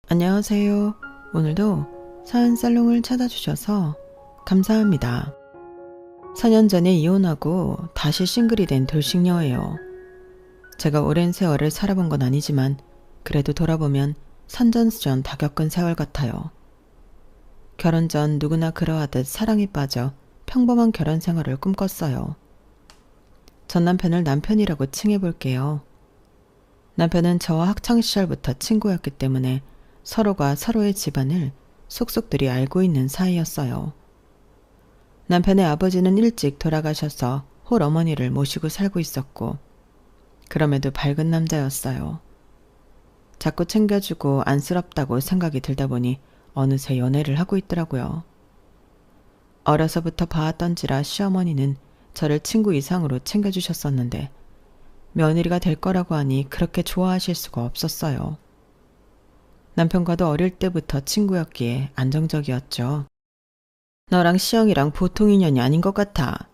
안녕하세요. 오늘도 사은살롱을 찾아주셔서 감사합니다. 4년 전에 이혼하고 다시 싱글이 된 돌싱녀예요. 제가 오랜 세월을 살아본 건 아니지만 그래도 돌아보면 산전수전 다 겪은 세월 같아요. 결혼 전 누구나 그러하듯 사랑에 빠져 평범한 결혼 생활을 꿈꿨어요. 전 남편을 남편이라고 칭해볼게요. 남편은 저와 학창시절부터 친구였기 때문에 서로가 서로의 집안을 속속들이 알고 있는 사이였어요. 남편의 아버지는 일찍 돌아가셔서 홀어머니를 모시고 살고 있었고 그럼에도 밝은 남자였어요. 자꾸 챙겨주고 안쓰럽다고 생각이 들다 보니 어느새 연애를 하고 있더라고요. 어려서부터 봐왔던지라 시어머니는 저를 친구 이상으로 챙겨주셨었는데 며느리가 될 거라고 하니 그렇게 좋아하실 수가 없었어요. 남편과도 어릴 때부터 친구였기에 안정적이었죠. 너랑 시영이랑 보통 인연이 아닌 것 같아.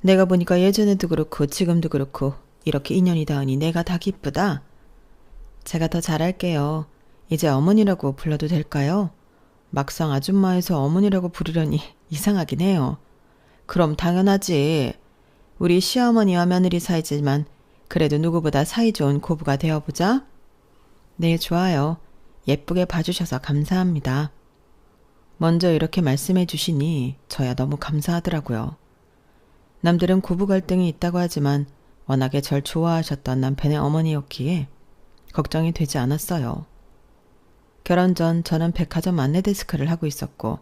내가 보니까 예전에도 그렇고 지금도 그렇고 이렇게 인연이 닿으니 내가 다 기쁘다. 제가 더 잘할게요. 이제 어머니라고 불러도 될까요? 막상 아줌마에서 어머니라고 부르려니 이상하긴 해요. 그럼 당연하지. 우리 시어머니와 며느리 사이지만 그래도 누구보다 사이좋은 고부가 되어보자. 네, 좋아요. 예쁘게 봐주셔서 감사합니다. 먼저 이렇게 말씀해 주시니 저야 너무 감사하더라고요. 남들은 고부 갈등이 있다고 하지만 워낙에 절 좋아하셨던 남편의 어머니였기에 걱정이 되지 않았어요. 결혼 전 저는 백화점 안내 데스크를 하고 있었고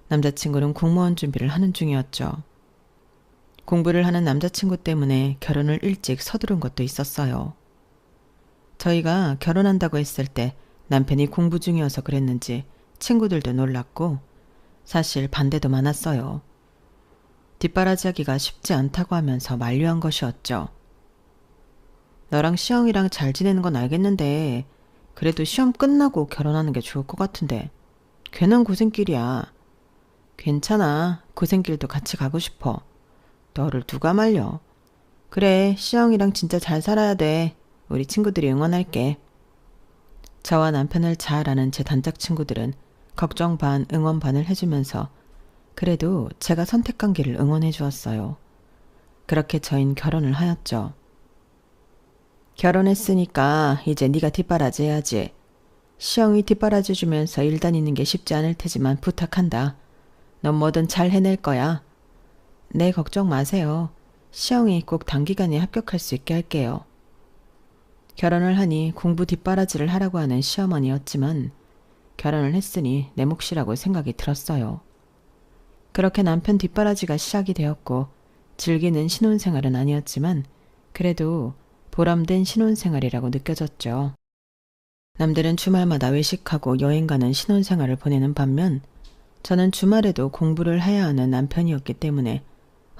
남자친구는 공무원 준비를 하는 중이었죠. 공부를 하는 남자친구 때문에 결혼을 일찍 서두른 것도 있었어요. 저희가 결혼한다고 했을 때 남편이 공부 중이어서 그랬는지 친구들도 놀랐고 사실 반대도 많았어요. 뒷바라지하기가 쉽지 않다고 하면서 만류한 것이었죠. 너랑 시영이랑 잘 지내는 건 알겠는데 그래도 시험 끝나고 결혼하는 게 좋을 것 같은데 괜한 고생길이야. 괜찮아. 고생길도 같이 가고 싶어. 너를 누가 말려. 그래, 시영이랑 진짜 잘 살아야 돼. 우리 친구들이 응원할게. 저와 남편을 잘 아는 제 단짝 친구들은 걱정 반 응원 반을 해주면서 그래도 제가 선택한 길을 응원해 주었어요. 그렇게 저흰 결혼을 하였죠. 결혼했으니까 이제 네가 뒷바라지 해야지. 시영이 뒷바라지 주면서 일 다니는 게 쉽지 않을 테지만 부탁한다. 넌 뭐든 잘 해낼 거야. 네, 걱정 마세요. 시영이 꼭 단기간에 합격할 수 있게 할게요. 결혼을 하니 공부 뒷바라지를 하라고 하는 시어머니였지만 결혼을 했으니 내 몫이라고 생각이 들었어요. 그렇게 남편 뒷바라지가 시작이 되었고 즐기는 신혼생활은 아니었지만 그래도 보람된 신혼생활이라고 느껴졌죠. 남들은 주말마다 외식하고 여행 가는 신혼생활을 보내는 반면 저는 주말에도 공부를 해야 하는 남편이었기 때문에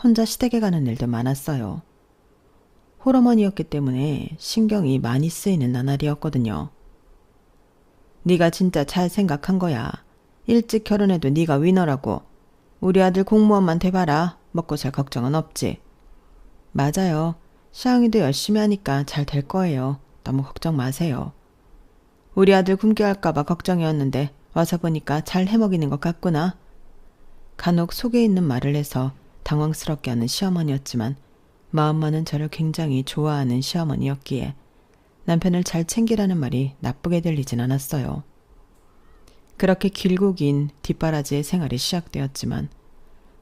혼자 시댁에 가는 일도 많았어요. 홀어머니였기 때문에 신경이 많이 쓰이는 나날이었거든요. 네가 진짜 잘 생각한 거야. 일찍 결혼해도 네가 위너라고. 우리 아들 공무원만 돼봐라. 먹고 살 걱정은 없지. 맞아요. 시영이도 열심히 하니까 잘 될 거예요. 너무 걱정 마세요. 우리 아들 굶게 할까봐 걱정이었는데 와서 보니까 잘 해먹이는 것 같구나. 간혹 속에 있는 말을 해서 당황스럽게 하는 시어머니였지만 마음만은 저를 굉장히 좋아하는 시어머니였기에 남편을 잘 챙기라는 말이 나쁘게 들리진 않았어요. 그렇게 길고 긴 뒷바라지의 생활이 시작되었지만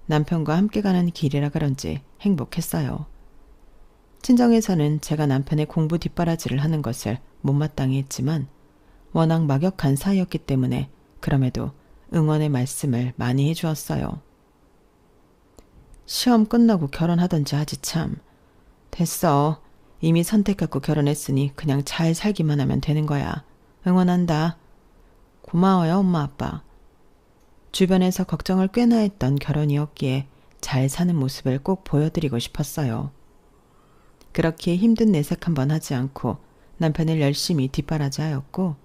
남편과 함께 가는 길이라 그런지 행복했어요. 친정에서는 제가 남편의 공부 뒷바라지를 하는 것을 못마땅히 했지만 워낙 막역한 사이였기 때문에 그럼에도 응원의 말씀을 많이 해주었어요. 시험 끝나고 결혼하던지 하지 참. 됐어. 이미 선택하고 결혼했으니 그냥 잘 살기만 하면 되는 거야. 응원한다. 고마워요, 엄마 아빠. 주변에서 걱정을 꽤나 했던 결혼이었기에 잘 사는 모습을 꼭 보여드리고 싶었어요. 그렇게 힘든 내색 한번 하지 않고 남편을 열심히 뒷바라지하였고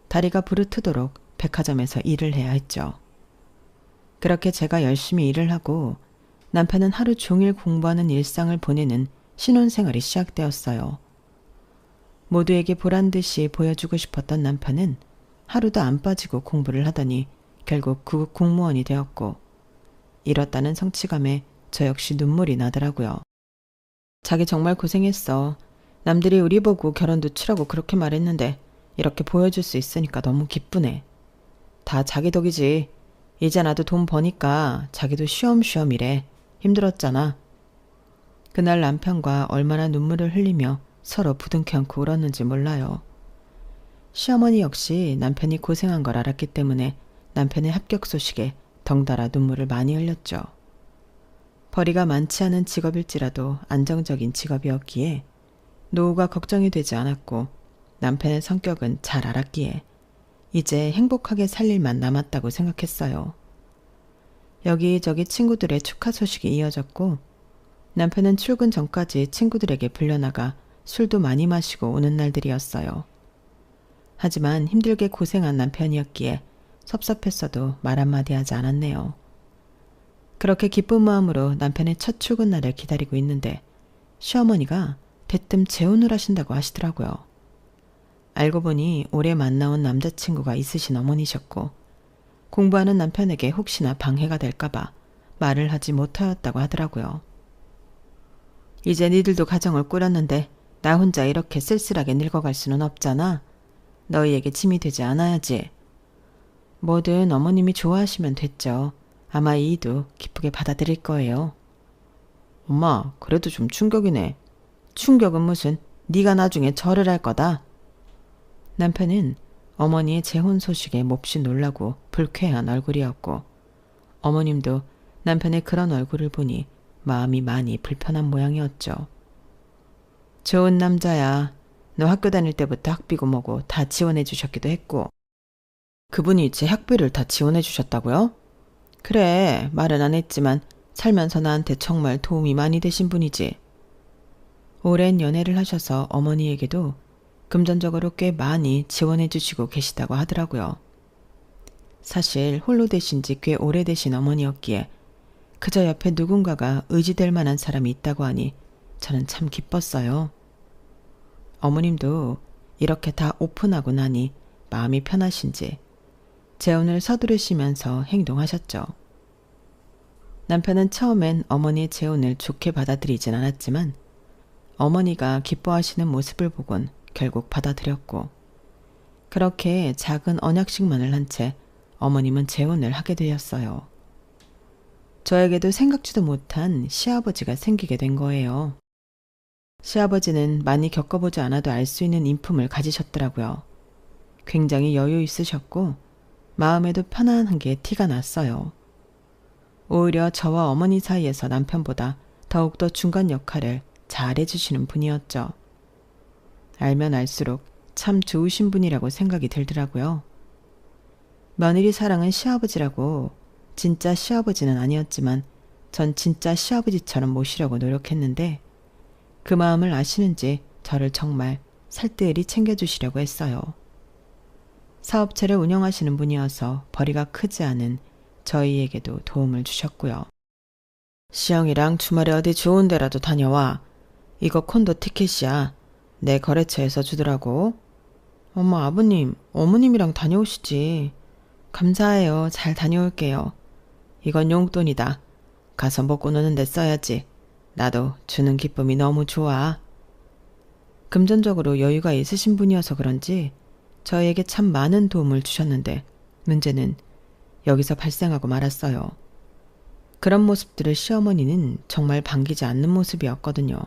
다리가 부르트도록 백화점에서 일을 해야 했죠. 그렇게 제가 열심히 일을 하고 남편은 하루 종일 공부하는 일상을 보내는 신혼생활이 시작되었어요. 모두에게 보란듯이 보여주고 싶었던 남편은 하루도 안 빠지고 공부를 하더니 결국 구급 공무원이 되었고, 이렇다는 성취감에 저 역시 눈물이 나더라고요. 자기 정말 고생했어. 남들이 우리 보고 결혼 늦추라고 그렇게 말했는데 이렇게 보여줄 수 있으니까 너무 기쁘네. 다 자기 덕이지. 이제 나도 돈 버니까 자기도 쉬엄쉬엄 일해. 힘들었잖아. 그날 남편과 얼마나 눈물을 흘리며 서로 부둥켜 안고 울었는지 몰라요. 시어머니 역시 남편이 고생한 걸 알았기 때문에 남편의 합격 소식에 덩달아 눈물을 많이 흘렸죠. 벌이가 많지 않은 직업일지라도 안정적인 직업이었기에 노후가 걱정이 되지 않았고, 남편의 성격은 잘 알았기에 이제 행복하게 살 일만 남았다고 생각했어요. 여기저기 친구들의 축하 소식이 이어졌고, 남편은 출근 전까지 친구들에게 불려나가 술도 많이 마시고 오는 날들이었어요. 하지만 힘들게 고생한 남편이었기에 섭섭했어도 말 한마디 하지 않았네요. 그렇게 기쁜 마음으로 남편의 첫 출근 날을 기다리고 있는데 시어머니가 대뜸 재혼을 하신다고 하시더라고요. 알고 보니 올해 만나온 남자친구가 있으신 어머니셨고, 공부하는 남편에게 혹시나 방해가 될까봐 말을 하지 못하였다고 하더라고요. 이제 니들도 가정을 꾸렸는데 나 혼자 이렇게 쓸쓸하게 늙어갈 수는 없잖아. 너희에게 짐이 되지 않아야지. 뭐든 어머님이 좋아하시면 됐죠. 아마 이도 기쁘게 받아들일 거예요. 엄마, 그래도 좀 충격이네. 충격은 무슨, 네가 나중에 절을 할 거다. 남편은 어머니의 재혼 소식에 몹시 놀라고 불쾌한 얼굴이었고, 어머님도 남편의 그런 얼굴을 보니 마음이 많이 불편한 모양이었죠. 좋은 남자야. 너 학교 다닐 때부터 학비고 뭐고 다 지원해 주셨기도 했고. 그분이 제 학비를 다 지원해 주셨다고요? 그래, 말은 안 했지만 살면서 나한테 정말 도움이 많이 되신 분이지. 오랜 연애를 하셔서 어머니에게도 금전적으로 꽤 많이 지원해 주시고 계시다고 하더라고요. 사실 홀로 되신 지 꽤 오래되신 어머니였기에 그저 옆에 누군가가 의지될 만한 사람이 있다고 하니 저는 참 기뻤어요. 어머님도 이렇게 다 오픈하고 나니 마음이 편하신지 재혼을 서두르시면서 행동하셨죠. 남편은 처음엔 어머니의 재혼을 좋게 받아들이진 않았지만 어머니가 기뻐하시는 모습을 보곤 결국 받아들였고, 그렇게 작은 언약식만을 한 채 어머님은 재혼을 하게 되었어요. 저에게도 생각지도 못한 시아버지가 생기게 된 거예요. 시아버지는 많이 겪어보지 않아도 알 수 있는 인품을 가지셨더라고요. 굉장히 여유 있으셨고 마음에도 편안한 게 티가 났어요. 오히려 저와 어머니 사이에서 남편보다 더욱더 중간 역할을 잘 해주시는 분이었죠. 알면 알수록 참 좋으신 분이라고 생각이 들더라고요. 며느리 사랑은 시아버지라고, 진짜 시아버지는 아니었지만 전 진짜 시아버지처럼 모시려고 노력했는데 그 마음을 아시는지 저를 정말 살뜰히 챙겨주시려고 했어요. 사업체를 운영하시는 분이어서 벌이가 크지 않은 저희에게도 도움을 주셨고요. 시영이랑 주말에 어디 좋은 데라도 다녀와. 이거 콘도 티켓이야. 내 거래처에서 주더라고. 엄마, 아버님, 어머님이랑 다녀오시지. 감사해요. 잘 다녀올게요. 이건 용돈이다. 가서 먹고 노는 데 써야지. 나도 주는 기쁨이 너무 좋아. 금전적으로 여유가 있으신 분이어서 그런지 저희에게 참 많은 도움을 주셨는데 문제는 여기서 발생하고 말았어요. 그런 모습들을 시어머니는 정말 반기지 않는 모습이었거든요.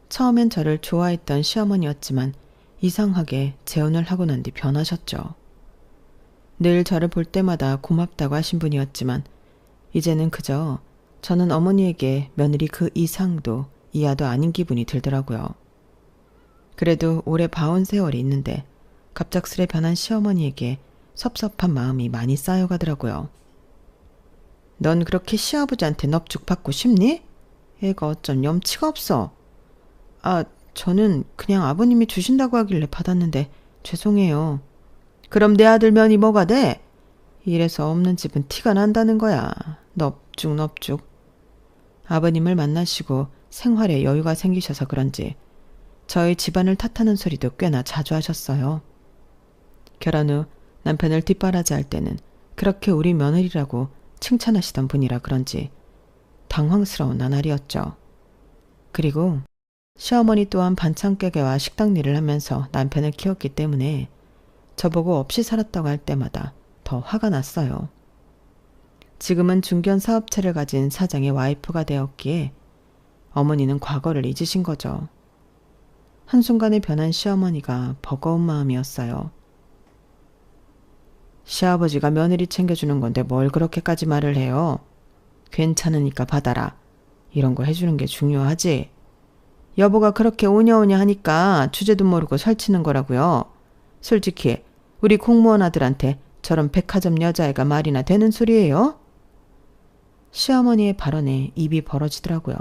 처음엔 저를 좋아했던 시어머니였지만 이상하게 재혼을 하고 난 뒤 변하셨죠. 늘 저를 볼 때마다 고맙다고 하신 분이었지만 이제는 그저 저는 어머니에게 며느리 그 이상도 이하도 아닌 기분이 들더라고요. 그래도 오래 봐온 세월이 있는데 갑작스레 변한 시어머니에게 섭섭한 마음이 많이 쌓여가더라고요. 넌 그렇게 시아버지한테 넙죽 받고 싶니? 애가 어쩜 염치가 없어. 아, 저는 그냥 아버님이 주신다고 하길래 받았는데 죄송해요. 그럼 내 아들 면이 뭐가 돼? 이래서 없는 집은 티가 난다는 거야. 넙죽 넙죽. 아버님을 만나시고 생활에 여유가 생기셔서 그런지 저희 집안을 탓하는 소리도 꽤나 자주 하셨어요. 결혼 후 남편을 뒷바라지할 때는 그렇게 우리 며느리라고 칭찬하시던 분이라 그런지 당황스러운 나날이었죠. 그리고 시어머니 또한 반찬 가게와 식당 일을 하면서 남편을 키웠기 때문에 저보고 없이 살았다고 할 때마다 더 화가 났어요. 지금은 중견 사업체를 가진 사장의 와이프가 되었기에 어머니는 과거를 잊으신 거죠. 한순간에 변한 시어머니가 버거운 마음이었어요. 시아버지가 며느리 챙겨주는 건데 뭘 그렇게까지 말을 해요? 괜찮으니까 받아라. 이런 거 해주는 게 중요하지. 여보가 그렇게 오냐오냐 하니까 주제도 모르고 설치는 거라고요. 솔직히 우리 공무원 아들한테 저런 백화점 여자애가 말이나 되는 소리예요? 시어머니의 발언에 입이 벌어지더라고요.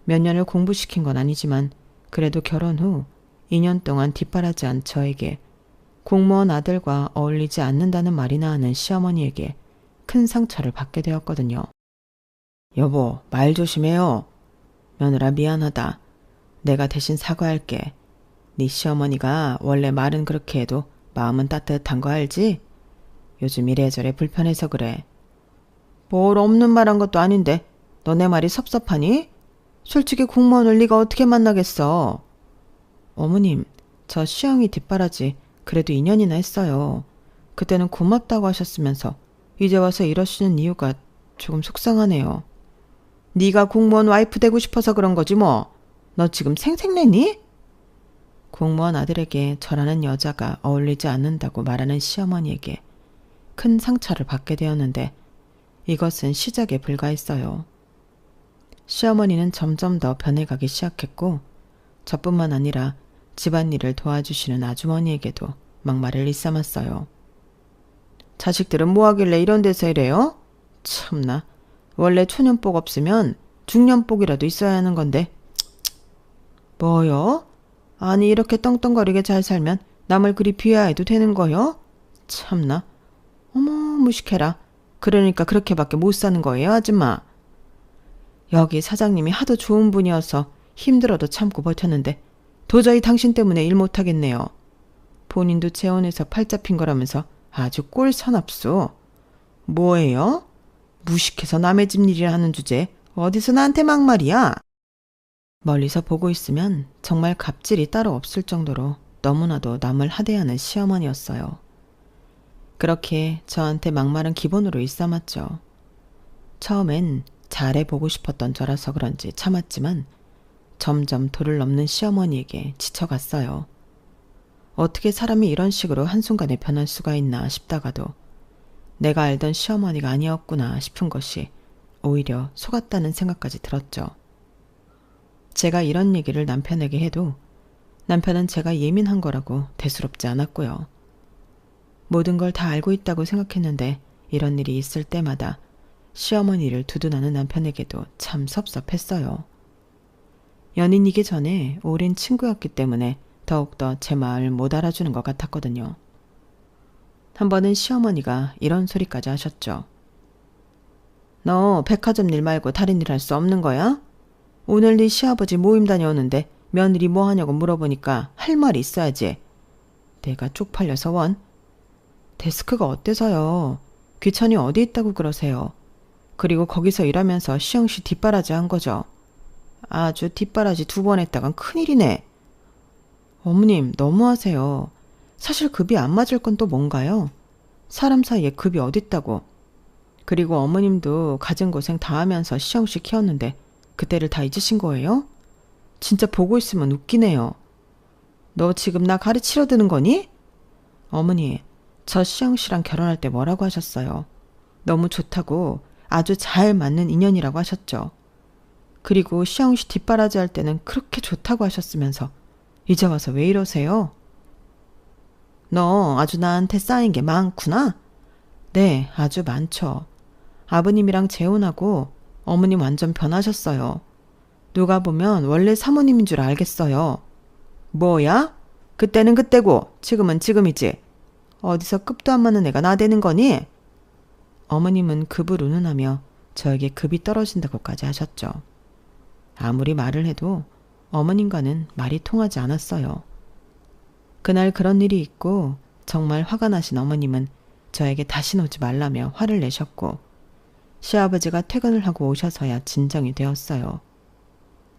몇 년을 공부시킨 건 아니지만 그래도 결혼 후 2년 동안 뒷바라지한 저에게 공무원 아들과 어울리지 않는다는 말이나 하는 시어머니에게 큰 상처를 받게 되었거든요. 여보, 말 조심해요. 며느라 미안하다. 내가 대신 사과할게. 네 시어머니가 원래 말은 그렇게 해도 마음은 따뜻한 거 알지? 요즘 이래저래 불편해서 그래. 뭘 없는 말 한 것도 아닌데 너 내 말이 섭섭하니? 솔직히 공무원을 네가 어떻게 만나겠어? 어머님, 저 시영이 뒷바라지 그래도 2년이나 했어요. 그때는 고맙다고 하셨으면서 이제 와서 이러시는 이유가 조금 속상하네요. 네가 공무원 와이프 되고 싶어서 그런 거지 뭐. 너 지금 생색내니? 공무원 아들에게 저라는 여자가 어울리지 않는다고 말하는 시어머니에게 큰 상처를 받게 되었는데 이것은 시작에 불과했어요. 시어머니는 점점 더 변해가기 시작했고 저뿐만 아니라 집안일을 도와주시는 아주머니에게도 막말을 일삼았어요. 자식들은 뭐 하길래 이런 데서 이래요? 참나. 원래 초년복 없으면 중년복이라도 있어야 하는 건데. 뭐요? 아니 이렇게 떵떵거리게 잘 살면 남을 그리 비하해도 되는 거요? 참나. 어머 무식해라. 그러니까 그렇게밖에 못 사는 거예요 아줌마. 여기 사장님이 하도 좋은 분이어서 힘들어도 참고 버텼는데 도저히 당신 때문에 일 못하겠네요. 본인도 재혼해서 팔 잡힌 거라면서 아주 꼴사납소. 뭐예요? 무식해서 남의 집 일이라 하는 주제에 어디서 나한테 막말이야? 멀리서 보고 있으면 정말 갑질이 따로 없을 정도로 너무나도 남을 하대하는 시어머니였어요. 그렇게 저한테 막말은 기본으로 일삼았죠. 처음엔 잘해보고 싶었던 저라서 그런지 참았지만 점점 도를 넘는 시어머니에게 지쳐갔어요. 어떻게 사람이 이런 식으로 한순간에 변할 수가 있나 싶다가도 내가 알던 시어머니가 아니었구나 싶은 것이 오히려 속았다는 생각까지 들었죠. 제가 이런 얘기를 남편에게 해도 남편은 제가 예민한 거라고 대수롭지 않았고요. 모든 걸 다 알고 있다고 생각했는데 이런 일이 있을 때마다 시어머니를 두둔하는 남편에게도 참 섭섭했어요. 연인이기 전에 오랜 친구였기 때문에 더욱더 제 마음을 못 알아주는 것 같았거든요. 한 번은 시어머니가 이런 소리까지 하셨죠. 너 백화점 일 말고 다른 일 할 수 없는 거야? 오늘 네 시아버지 모임 다녀오는데 며느리 뭐 하냐고 물어보니까 할 말이 있어야지. 내가 쪽팔려서 원. 데스크가 어때서요? 귀천이 어디 있다고 그러세요? 그리고 거기서 일하면서 시영씨 뒷바라지 한 거죠. 아주 뒷바라지 2번 했다간 큰일이네. 어머님 너무하세요. 사실 급이 안 맞을 건 또 뭔가요? 사람 사이에 급이 어딨다고. 그리고 어머님도 가진 고생 다 하면서 시영씨 키웠는데 그때를 다 잊으신 거예요? 진짜 보고 있으면 웃기네요. 너 지금 나 가르치려 드는 거니? 어머니, 저 시영씨랑 결혼할 때 뭐라고 하셨어요? 너무 좋다고 아주 잘 맞는 인연이라고 하셨죠. 그리고 시영씨 뒷바라지 할 때는 그렇게 좋다고 하셨으면서 이제 와서 왜 이러세요? 너 아주 나한테 쌓인 게 많구나? 네, 아주 많죠. 아버님이랑 재혼하고 어머님 완전 변하셨어요. 누가 보면 원래 사모님인 줄 알겠어요. 뭐야? 그때는 그때고 지금은 지금이지. 어디서 급도 안 맞는 애가 나대는 거니? 어머님은 급을 운운하며 저에게 급이 떨어진다고까지 하셨죠. 아무리 말을 해도 어머님과는 말이 통하지 않았어요. 그날 그런 일이 있고 정말 화가 나신 어머님은 저에게 다시 오지 말라며 화를 내셨고 시아버지가 퇴근을 하고 오셔서야 진정이 되었어요.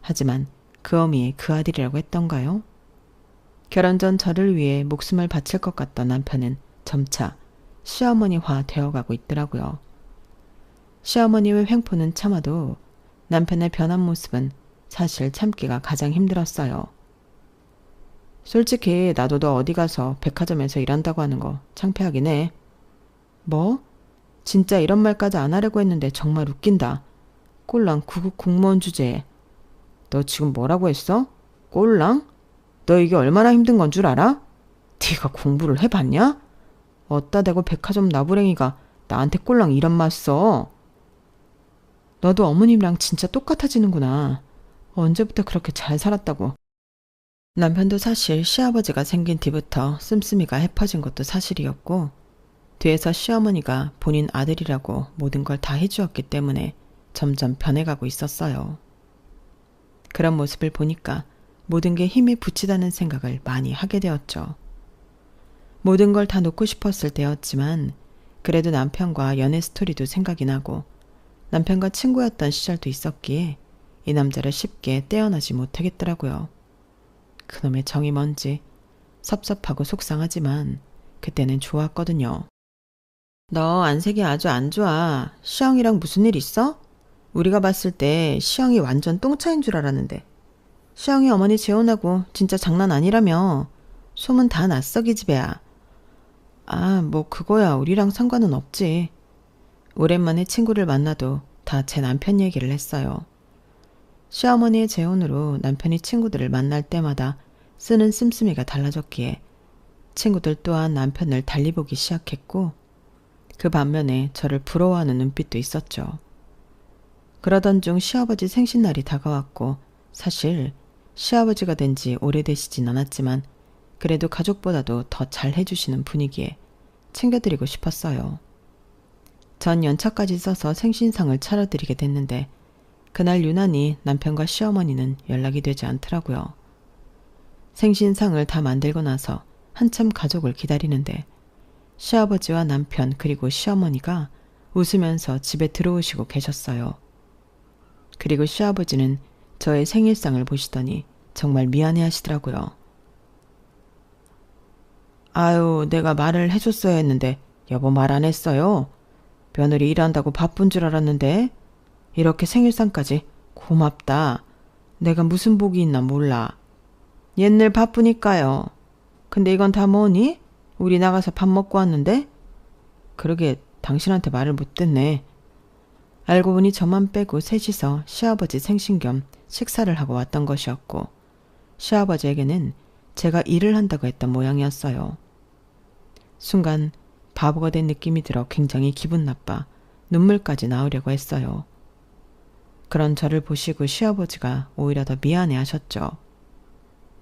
하지만 그 어미의 그 아들이라고 했던가요? 결혼 전 저를 위해 목숨을 바칠 것 같던 남편은 점차 시어머니화 되어가고 있더라고요. 시어머니의 횡포는 참아도 남편의 변한 모습은 사실 참기가 가장 힘들었어요. 솔직히 나도 너 어디 가서 백화점에서 일한다고 하는 거 창피하긴 해. 뭐? 진짜 이런 말까지 안 하려고 했는데 정말 웃긴다. 꼴랑 구급 공무원 주제에. 너 지금 뭐라고 했어? 꼴랑? 너 이게 얼마나 힘든 건 줄 알아? 네가 공부를 해봤냐? 어따 대고 백화점 나부랭이가 나한테 꼴랑 이런 맛 써. 너도 어머님이랑 진짜 똑같아지는구나. 언제부터 그렇게 잘 살았다고. 남편도 사실 시아버지가 생긴 뒤부터 씀씀이가 해퍼진 것도 사실이었고 뒤에서 시어머니가 본인 아들이라고 모든 걸 다 해주었기 때문에 점점 변해가고 있었어요. 그런 모습을 보니까 모든 게 힘에 부치다는 생각을 많이 하게 되었죠. 모든 걸 다 놓고 싶었을 때였지만 그래도 남편과 연애 스토리도 생각이 나고 남편과 친구였던 시절도 있었기에 이 남자를 쉽게 떼어나지 못하겠더라고요. 그놈의 정이 뭔지 섭섭하고 속상하지만 그때는 좋았거든요. 너 안색이 아주 안 좋아. 시영이랑 무슨 일 있어? 우리가 봤을 때 시영이 완전 똥차인 줄 알았는데. 시영이 어머니 재혼하고 진짜 장난 아니라며. 소문 다 났어 기집애야. 아, 뭐 그거야 우리랑 상관은 없지. 오랜만에 친구를 만나도 다 제 남편 얘기를 했어요. 시어머니의 재혼으로 남편이 친구들을 만날 때마다 쓰는 씀씀이가 달라졌기에 친구들 또한 남편을 달리 보기 시작했고 그 반면에 저를 부러워하는 눈빛도 있었죠. 그러던 중 시아버지 생신날이 다가왔고 사실 시아버지가 된 지 오래되시진 않았지만 그래도 가족보다도 더 잘 해주시는 분위기에 챙겨드리고 싶었어요. 전 연차까지 써서 생신상을 차려드리게 됐는데 그날 유난히 남편과 시어머니는 연락이 되지 않더라고요. 생신상을 다 만들고 나서 한참 가족을 기다리는데 시아버지와 남편 그리고 시어머니가 웃으면서 집에 들어오시고 계셨어요. 그리고 시아버지는 저의 생일상을 보시더니 정말 미안해 하시더라고요. 아유, 내가 말을 해줬어야 했는데 여보 말 안 했어요. 며느리 일한다고 바쁜 줄 알았는데 이렇게 생일상까지 고맙다. 내가 무슨 복이 있나 몰라. 옛날 바쁘니까요. 근데 이건 다 뭐니? 우리 나가서 밥 먹고 왔는데? 그러게 당신한테 말을 못 듣네. 알고 보니 저만 빼고 셋이서 시아버지 생신 겸 식사를 하고 왔던 것이었고 시아버지에게는 제가 일을 한다고 했던 모양이었어요. 순간 바보가 된 느낌이 들어 굉장히 기분 나빠 눈물까지 나오려고 했어요. 그런 저를 보시고 시아버지가 오히려 더 미안해 하셨죠.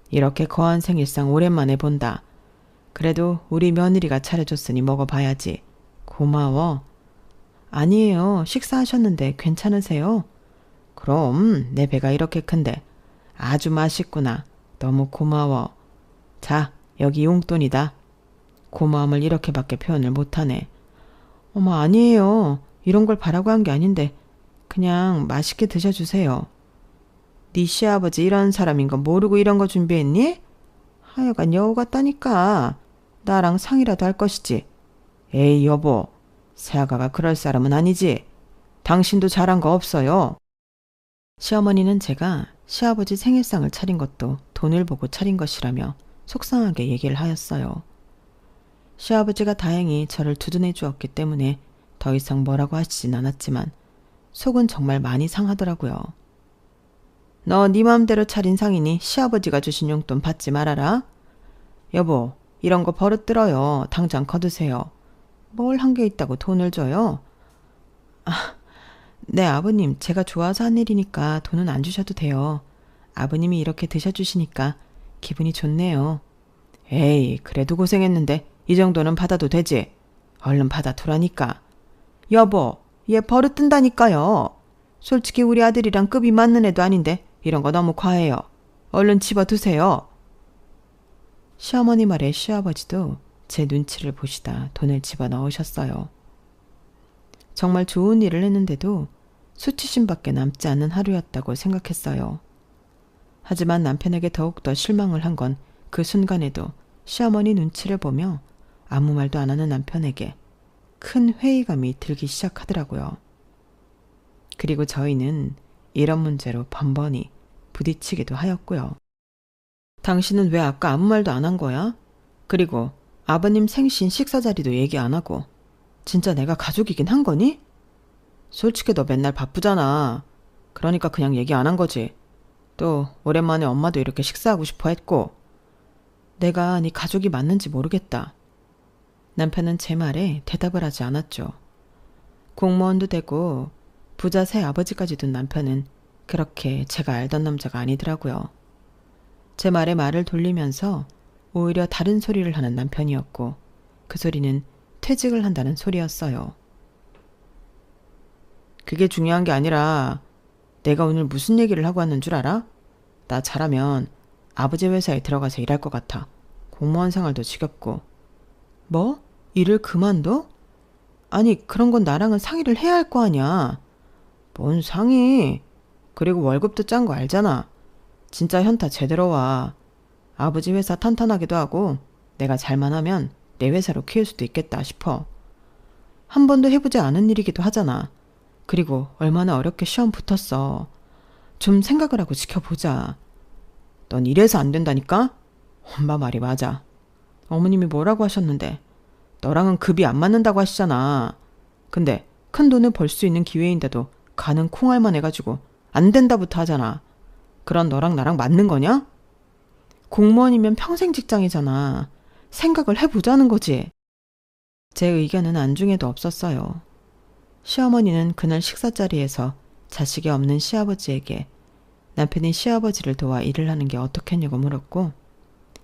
이렇게 거한 생일상 오랜만에 본다. 그래도 우리 며느리가 차려줬으니 먹어봐야지. 고마워. 아니에요. 식사하셨는데 괜찮으세요? 그럼 내 배가 이렇게 큰데 아주 맛있구나. 너무 고마워. 자, 여기 용돈이다. 고마움을 이렇게밖에 표현을 못하네. 어머 아니에요. 이런 걸 바라고 한 게 아닌데 그냥 맛있게 드셔주세요. 네 시아버지 이런 사람인 거 모르고 이런 거 준비했니? 하여간 여우 같다니까. 나랑 상이라도 할 것이지. 에이 여보, 새아가가 그럴 사람은 아니지. 당신도 잘한 거 없어요. 시어머니는 제가 시아버지 생일상을 차린 것도 돈을 보고 차린 것이라며 속상하게 얘기를 하였어요. 시아버지가 다행히 저를 두둔해 주었기 때문에 더 이상 뭐라고 하시진 않았지만 속은 정말 많이 상하더라고요. 너 네 맘대로 차린 상이니 시아버지가 주신 용돈 받지 말아라. 여보, 이런 거 버릇 들어요. 당장 거두세요. 뭘 한 게 있다고 돈을 줘요? 아, 네 아버님, 제가 좋아서 한 일이니까 돈은 안 주셔도 돼요. 아버님이 이렇게 드셔주시니까 기분이 좋네요. 에이, 그래도 고생했는데 이 정도는 받아도 되지. 얼른 받아두라니까. 여보, 얘 버릇 든다니까요. 솔직히 우리 아들이랑 급이 맞는 애도 아닌데 이런 거 너무 과해요. 얼른 집어두세요. 시어머니 말에 시아버지도 제 눈치를 보시다 돈을 집어넣으셨어요. 정말 좋은 일을 했는데도 수치심밖에 남지 않는 하루였다고 생각했어요. 하지만 남편에게 더욱더 실망을 한 건 그 순간에도 시어머니 눈치를 보며 아무 말도 안 하는 남편에게 큰 회의감이 들기 시작하더라고요. 그리고 저희는 이런 문제로 번번이 부딪히기도 하였고요. 당신은 왜 아까 아무 말도 안 한 거야? 그리고 아버님 생신 식사 자리도 얘기 안 하고 진짜 내가 가족이긴 한 거니? 솔직히 너 맨날 바쁘잖아. 그러니까 그냥 얘기 안 한 거지. 또 오랜만에 엄마도 이렇게 식사하고 싶어 했고. 내가 네 가족이 맞는지 모르겠다. 남편은 제 말에 대답을 하지 않았죠. 공무원도 되고 부자 새 아버지까지 둔 남편은 그렇게 제가 알던 남자가 아니더라고요. 제 말에 말을 돌리면서 오히려 다른 소리를 하는 남편이었고 그 소리는 퇴직을 한다는 소리였어요. 그게 중요한 게 아니라 내가 오늘 무슨 얘기를 하고 왔는 줄 알아? 나 잘하면 아버지 회사에 들어가서 일할 것 같아. 공무원 생활도 지겹고. 뭐? 일을 그만둬? 아니 그런 건 나랑은 상의를 해야 할 거 아니야. 뭔 상의? 그리고 월급도 짠 거 알잖아. 진짜 현타 제대로 와. 아버지 회사 탄탄하기도 하고 내가 잘만 하면 내 회사로 키울 수도 있겠다 싶어. 한 번도 해보지 않은 일이기도 하잖아. 그리고 얼마나 어렵게 시험 붙었어. 좀 생각을 하고 지켜보자. 넌 이래서 안 된다니까? 엄마 말이 맞아. 어머님이 뭐라고 하셨는데 너랑은 급이 안 맞는다고 하시잖아. 근데 큰 돈을 벌 수 있는 기회인데도 가는 콩알만 해가지고 안 된다부터 하잖아. 그런 너랑 나랑 맞는 거냐? 공무원이면 평생 직장이잖아. 생각을 해보자는 거지. 제 의견은 안중에도 없었어요. 시어머니는 그날 식사 자리에서 자식이 없는 시아버지에게 남편이 시아버지를 도와 일을 하는 게 어떻겠냐고 물었고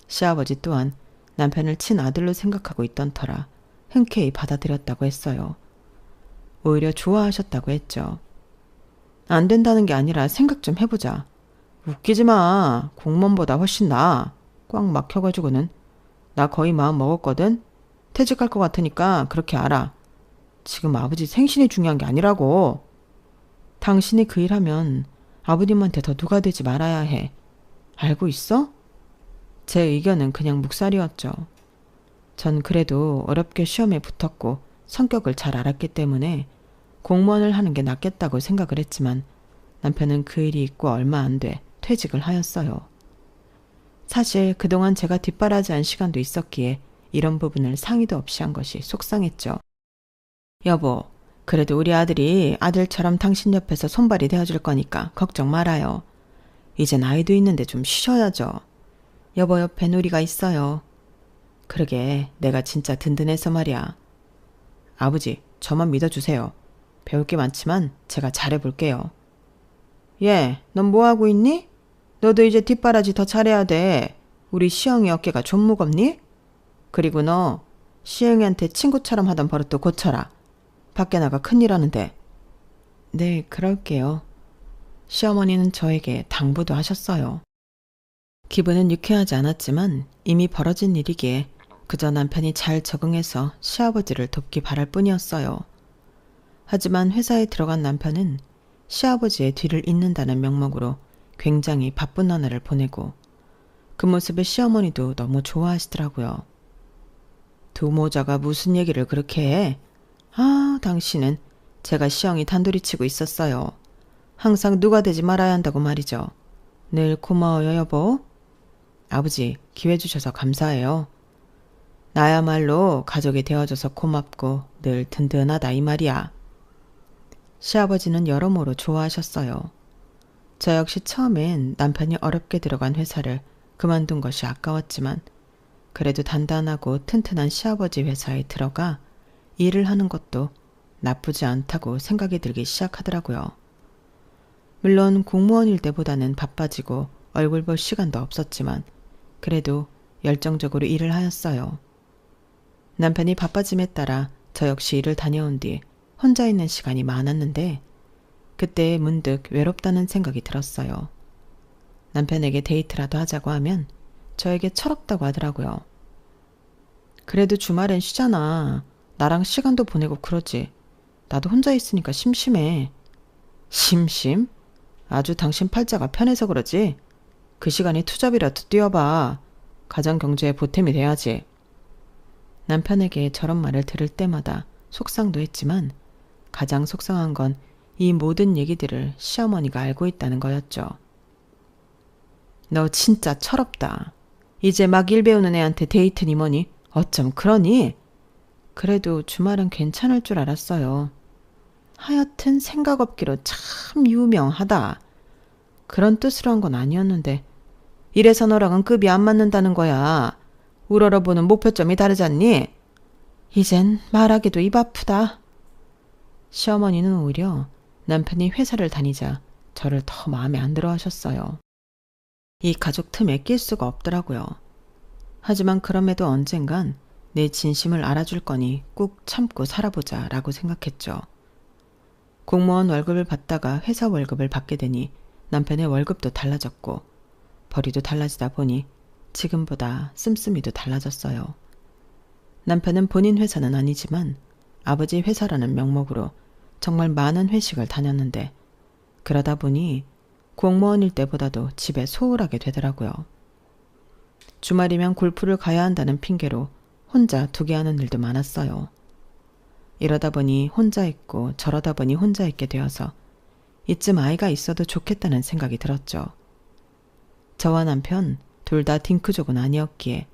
시아버지 또한 남편을 친아들로 생각하고 있던 터라 흔쾌히 받아들였다고 했어요. 오히려 좋아하셨다고 했죠. 안 된다는 게 아니라 생각 좀 해보자. 웃기지 마. 공무원보다 훨씬 나아. 꽉 막혀가지고는. 나 거의 마음 먹었거든. 퇴직할 것 같으니까 그렇게 알아. 지금 아버지 생신이 중요한 게 아니라고. 당신이 그 일하면 아버님한테 더 누가 되지 말아야 해. 알고 있어? 제 의견은 그냥 묵살이었죠. 전 그래도 어렵게 시험에 붙었고 성격을 잘 알았기 때문에 공무원을 하는 게 낫겠다고 생각을 했지만 남편은 그 일이 있고 얼마 안 돼 퇴직을 하였어요. 사실 그동안 제가 뒷바라지한 시간도 있었기에 이런 부분을 상의도 없이 한 것이 속상했죠. 여보, 그래도 우리 아들이 아들처럼 당신 옆에서 손발이 되어줄 거니까 걱정 말아요. 이제 나이도 있는데 좀 쉬셔야죠. 여보 옆엔 우리가 있어요. 그러게 내가 진짜 든든해서 말이야. 아버지, 저만 믿어주세요. 배울 게 많지만 제가 잘해볼게요. 얘, 넌 뭐하고 있니? 너도 이제 뒷바라지 더 잘해야 돼. 우리 시영이 어깨가 좀 무겁니? 그리고 너 시영이한테 친구처럼 하던 버릇도 고쳐라. 밖에 나가 큰일 하는데. 네, 그럴게요. 시어머니는 저에게 당부도 하셨어요. 기분은 유쾌하지 않았지만 이미 벌어진 일이기에 그저 남편이 잘 적응해서 시아버지를 돕기 바랄 뿐이었어요. 하지만 회사에 들어간 남편은 시아버지의 뒤를 잇는다는 명목으로 굉장히 바쁜 나날을 보내고 그 모습에 시어머니도 너무 좋아하시더라고요. 두 모자가 무슨 얘기를 그렇게 해? 아, 당신은 제가 시영이 단돌이 치고 있었어요. 항상 누가 되지 말아야 한다고 말이죠. 늘 고마워요, 여보. 아버지, 기회 주셔서 감사해요. 나야말로 가족이 되어줘서 고맙고 늘 든든하다 이 말이야. 시아버지는 여러모로 좋아하셨어요. 저 역시 처음엔 남편이 어렵게 들어간 회사를 그만둔 것이 아까웠지만 그래도 단단하고 튼튼한 시아버지 회사에 들어가 일을 하는 것도 나쁘지 않다고 생각이 들기 시작하더라고요. 물론 공무원일 때보다는 바빠지고 얼굴 볼 시간도 없었지만 그래도 열정적으로 일을 하였어요. 남편이 바빠짐에 따라 저 역시 일을 다녀온 뒤 혼자 있는 시간이 많았는데 그때 문득 외롭다는 생각이 들었어요. 남편에게 데이트라도 하자고 하면 저에게 철없다고 하더라고요. 그래도 주말엔 쉬잖아. 나랑 시간도 보내고 그러지. 나도 혼자 있으니까 심심해. 심심? 아주 당신 팔자가 편해서 그러지? 그 시간이 투잡이라도 뛰어봐. 가정 경제에 보탬이 돼야지. 남편에게 저런 말을 들을 때마다 속상도 했지만 가장 속상한 건 이 모든 얘기들을 시어머니가 알고 있다는 거였죠. 너 진짜 철없다. 이제 막 일 배우는 애한테 데이트니 뭐니? 어쩜 그러니? 그래도 주말은 괜찮을 줄 알았어요. 하여튼 생각 없기로 참 유명하다. 그런 뜻으로 한 건 아니었는데 이래서 너랑은 급이 안 맞는다는 거야. 우러러보는 목표점이 다르잖니? 이젠 말하기도 입 아프다. 시어머니는 오히려 남편이 회사를 다니자 저를 더 마음에 안 들어 하셨어요. 이 가족 틈에 낄 수가 없더라고요. 하지만 그럼에도 언젠간 내 진심을 알아줄 거니 꾹 참고 살아보자 라고 생각했죠. 공무원 월급을 받다가 회사 월급을 받게 되니 남편의 월급도 달라졌고 벌이도 달라지다 보니 지금보다 씀씀이도 달라졌어요. 남편은 본인 회사는 아니지만 아버지 회사라는 명목으로 정말 많은 회식을 다녔는데 그러다 보니 공무원일 때보다도 집에 소홀하게 되더라고요. 주말이면 골프를 가야 한다는 핑계로 혼자 두게 하는 일도 많았어요. 이러다 보니 혼자 있고 저러다 보니 혼자 있게 되어서 이쯤 아이가 있어도 좋겠다는 생각이 들었죠. 저와 남편 둘 다 딩크족은 아니었기에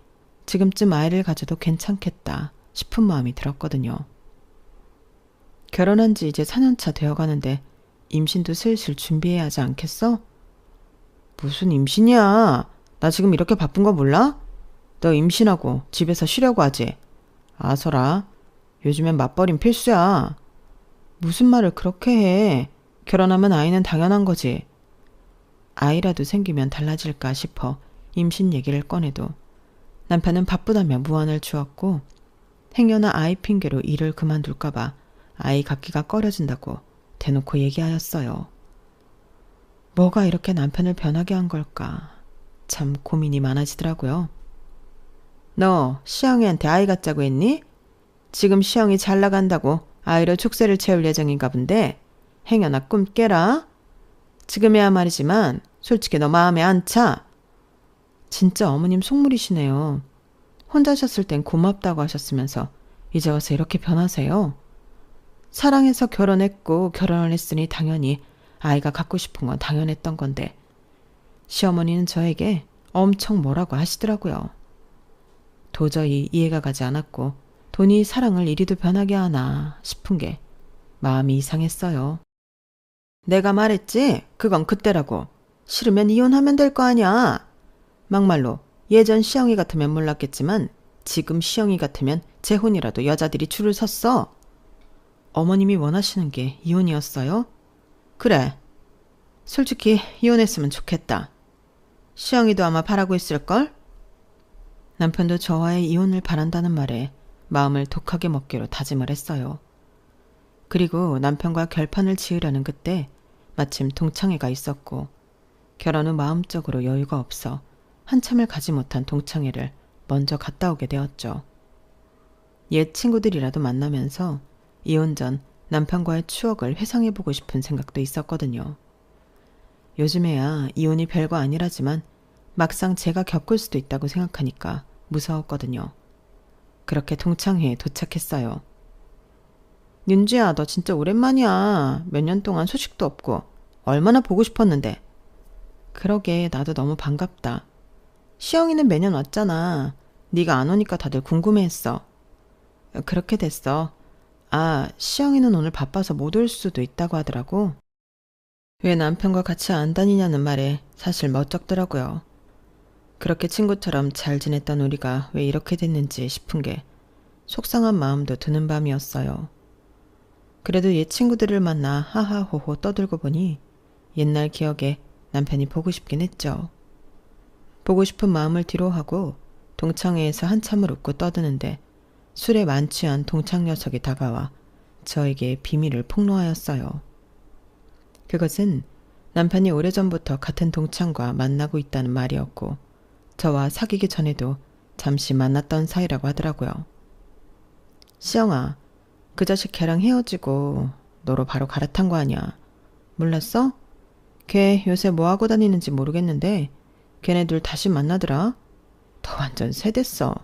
지금쯤 아이를 가져도 괜찮겠다 싶은 마음이 들었거든요. 결혼한 지 이제 4년차 되어가는데 임신도 슬슬 준비해야 하지 않겠어? 무슨 임신이야? 나 지금 이렇게 바쁜 거 몰라? 너 임신하고 집에서 쉬려고 하지? 아서라. 요즘엔 맞벌이는 필수야. 무슨 말을 그렇게 해. 결혼하면 아이는 당연한 거지. 아이라도 생기면 달라질까 싶어 임신 얘기를 꺼내도 남편은 바쁘다며 무안을 주었고 행여나 아이 핑계로 일을 그만둘까 봐 아이 갖기가 꺼려진다고 대놓고 얘기하였어요. 뭐가 이렇게 남편을 변하게 한 걸까? 참 고민이 많아지더라고요. 너 시영이한테 아이 갖자고 했니? 지금 시영이 잘 나간다고 아이로 축세를 채울 예정인가 본데 행여나 꿈 깨라. 지금이야 말이지만 솔직히 너 마음에 안 차. 진짜 어머님 속물이시네요. 혼자셨을 땐 고맙다고 하셨으면서 이제 와서 이렇게 변하세요. 사랑해서 결혼했고 결혼을 했으니 당연히 아이가 갖고 싶은 건 당연했던 건데 시어머니는 저에게 엄청 뭐라고 하시더라고요. 도저히 이해가 가지 않았고 돈이 사랑을 이리도 변하게 하나 싶은 게 마음이 이상했어요. 내가 말했지? 그건 그때라고. 싫으면 이혼하면 될 거 아니야. 막말로 예전 시영이 같으면 몰랐겠지만 지금 시영이 같으면 재혼이라도 여자들이 줄을 섰어. 어머님이 원하시는 게 이혼이었어요? 그래. 솔직히 이혼했으면 좋겠다. 시영이도 아마 바라고 있을걸? 남편도 저와의 이혼을 바란다는 말에 마음을 독하게 먹기로 다짐을 했어요. 그리고 남편과 결판을 지으려는 그때 마침 동창회가 있었고 결혼 후 마음적으로 여유가 없어 한참을 가지 못한 동창회를 먼저 갔다 오게 되었죠. 옛 친구들이라도 만나면서 이혼 전 남편과의 추억을 회상해보고 싶은 생각도 있었거든요. 요즘에야 이혼이 별거 아니라지만 막상 제가 겪을 수도 있다고 생각하니까 무서웠거든요. 그렇게 동창회에 도착했어요. 윤지야, 너 진짜 오랜만이야. 몇 년 동안 소식도 없고 얼마나 보고 싶었는데. 그러게 나도 너무 반갑다. 시영이는 매년 왔잖아. 네가 안 오니까 다들 궁금해했어. 그렇게 됐어. 아, 시영이는 오늘 바빠서 못 올 수도 있다고 하더라고. 왜 남편과 같이 안 다니냐는 말에 사실 멋쩍더라고요. 그렇게 친구처럼 잘 지냈던 우리가 왜 이렇게 됐는지 싶은 게 속상한 마음도 드는 밤이었어요. 그래도 옛 친구들을 만나 하하호호 떠들고 보니 옛날 기억에 남편이 보고 싶긴 했죠. 보고 싶은 마음을 뒤로하고 동창회에서 한참을 웃고 떠드는데 술에 만취한 동창 녀석이 다가와 저에게 비밀을 폭로하였어요. 그것은 남편이 오래전부터 같은 동창과 만나고 있다는 말이었고 저와 사귀기 전에도 잠시 만났던 사이라고 하더라고요. 시영아, 그 자식 걔랑 헤어지고 너로 바로 갈아탄 거 아니야. 몰랐어? 걔 요새 뭐 하고 다니는지 모르겠는데 걔네 둘 다시 만나더라. 더 완전 세댔어.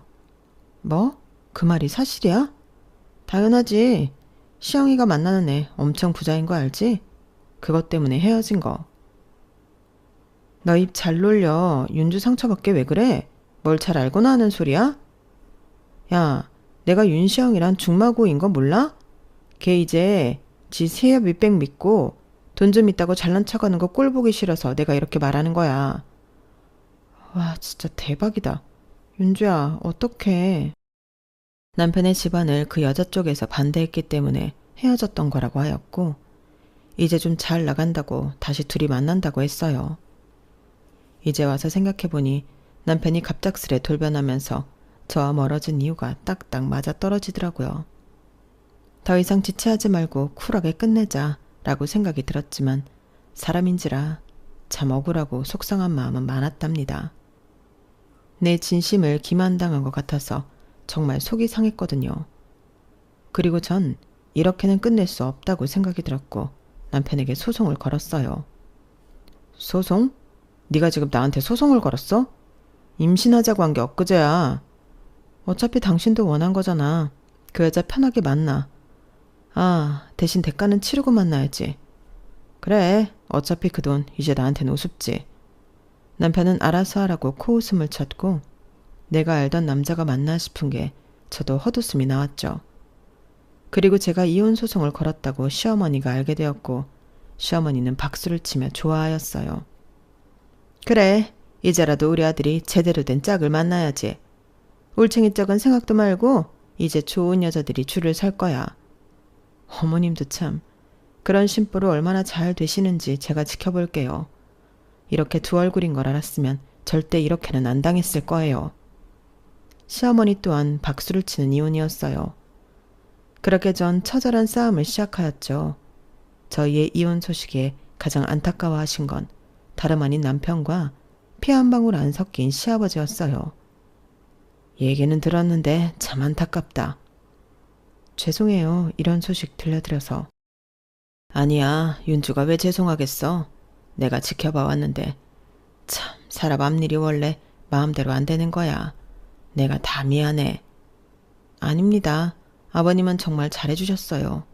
뭐? 그 말이 사실이야? 당연하지. 시영이가 만나는 애 엄청 부자인 거 알지? 그것 때문에 헤어진 거. 너 입 잘 놀려. 윤주 상처받게 왜 그래? 뭘 잘 알고나 하는 소리야? 야, 내가 윤시영이란 중마고인 거 몰라? 걔 이제 지 세협 밑백 믿고 돈 좀 있다고 잘난 척하는 거 꼴 보기 싫어서 내가 이렇게 말하는 거야. 와, 진짜 대박이다. 윤주야, 어떡해. 남편의 집안을 그 여자 쪽에서 반대했기 때문에 헤어졌던 거라고 하였고, 이제 좀 잘 나간다고 다시 둘이 만난다고 했어요. 이제 와서 생각해보니 남편이 갑작스레 돌변하면서 저와 멀어진 이유가 딱딱 맞아 떨어지더라고요. 더 이상 지체하지 말고 쿨하게 끝내자 라고 생각이 들었지만 사람인지라 참 억울하고 속상한 마음은 많았답니다. 내 진심을 기만당한 것 같아서 정말 속이 상했거든요. 그리고 전 이렇게는 끝낼 수 없다고 생각이 들었고 남편에게 소송을 걸었어요. 소송? 네가 지금 나한테 소송을 걸었어? 임신하자고 한 게 엊그제야. 어차피 당신도 원한 거잖아. 그 여자 편하게 만나. 아, 대신 대가는 치르고 만나야지. 그래, 어차피 그 돈 이제 나한테는 우습지. 남편은 알아서 하라고 코웃음을 쳤고 내가 알던 남자가 맞나 싶은 게 저도 헛웃음이 나왔죠. 그리고 제가 이혼 소송을 걸었다고 시어머니가 알게 되었고 시어머니는 박수를 치며 좋아하였어요. 그래, 이제라도 우리 아들이 제대로 된 짝을 만나야지. 올챙이 짝은 생각도 말고 이제 좋은 여자들이 줄을 설 거야. 어머님도 참 그런 심보로 얼마나 잘 되시는지 제가 지켜볼게요. 이렇게 두 얼굴인 걸 알았으면 절대 이렇게는 안 당했을 거예요. 시어머니 또한 박수를 치는 이혼이었어요. 그렇게 전 처절한 싸움을 시작하였죠. 저희의 이혼 소식에 가장 안타까워하신 건 다름 아닌 남편과 피 한 방울 안 섞인 시아버지였어요. 얘기는 들었는데 참 안타깝다. 죄송해요. 이런 소식 들려드려서. 아니야. 윤주가 왜 죄송하겠어. 내가 지켜봐 왔는데 참 사람 앞일이 원래 마음대로 안 되는 거야. 내가 다 미안해. 아닙니다. 아버님은 정말 잘해주셨어요.